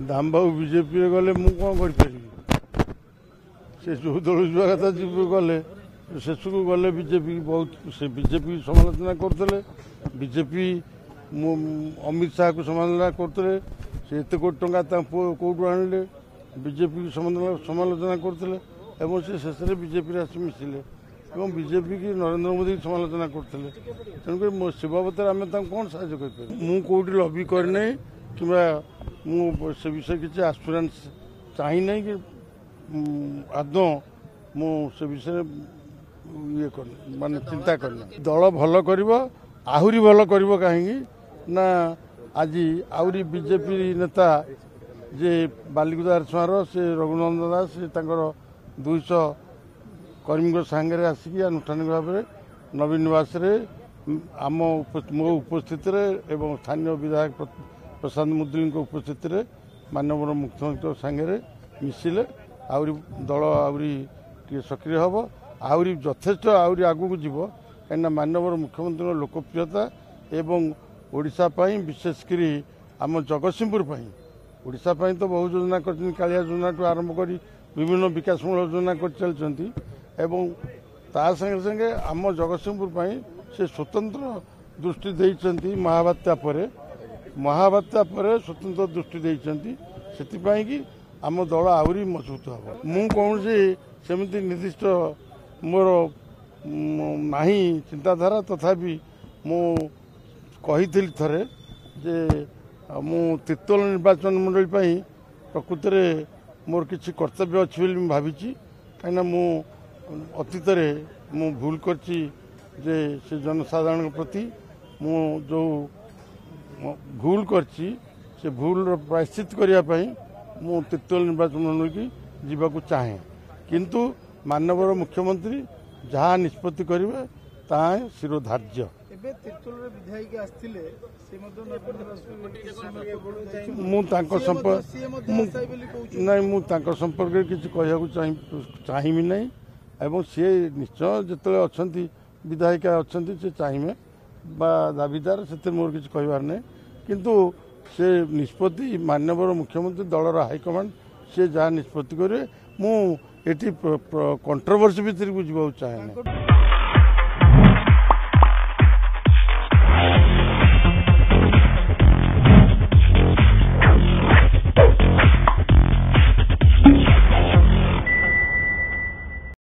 दाम बाबू बीजेपी गले मु कौन कर जो दल जा कथा गले शेष को गले बीजेपी बहुत से बीजेपी समालोचना करते बीजेपी अमित शाह को समालोचना करते से एत कोटी टंका कौटू आणले बीजेपी समालोचना करते से शेष में बीजेपी आसी मिसिले और बीजेपी की नरेंद्र मोदी की समालोचना करते तेणुक से बाबद आम कौन साहय कर मुझे लबी करना कि से विषय किसी आस्पिरेंस चाहिए कि आदौ से विषय ये माने चिंता करना दल भल कर आहरी भल कर कहीं ना आज आहरी बीजेपी नेता जे बालिकुदा छुआर से रघुनंदन दास से 200 कर्मी सांगे आसिक आनुष्ठानिक भाव में नवीन निवास आम मो उपस्थित एवं स्थानीय विधायक प्रशांत मुदुली उपस्थित माननीय मुख्यमंत्री सांगे मिसिले आहरी दल आहरी सक्रिय हम आहरी यथेष्ट आहरी आगू को जीव कहीं माननीय मुख्यमंत्री लोकप्रियता एवं ओडिशा पई विशेषकर आम जगतसिंहपुर ओडिशा पई तो बहुत योजना कर कालिया योजना ठूँ आरंभ कर विभिन्न विकासमूलक योजना कर चलती एवं ता संगे संगे आम जगतसिंहपुर से स्वतंत्र दृष्टि देइछंती महाबात्या पर स्वतंत्र दृष्टि देइछंती सेतिपाई कि आम दल आहरी मजबूत हम मु कौन सेमती निर्दिष्ट मोर नाही चिंताधारा तथापि मु कही थरे जे मु तीर्तोल निर्वाचन मंडली प्रकृत में मोर किसी कर्तव्य अच्छी भावी कहीं मु अतीत मु भूल करची जे से जनसाधारण प्रति मु जो भूल करची से भूल प्रायश्चित करने मु तीर्तोल निर्वाचन मंडल की जीवाकू चाहे किंतु माननीय मुख्यमंत्री जहाँ निष्पत्ति करेंगे ताहा शिरोधार्य संपर्क किसी कहूँ चाहिए ना एवं सी निश्चय जिते अच्छा विधायिका अच्छा से चाहिए बा दाबीदार से मोर किसी कहबार ना किंतु से निष्पत्ति माननीय मुख्यमंत्री दलर हाइकमांड सी जहाँ निष्पत्ति करेंगे मुझे कंट्रोवर्सी भितर को जावाक चाहे ना।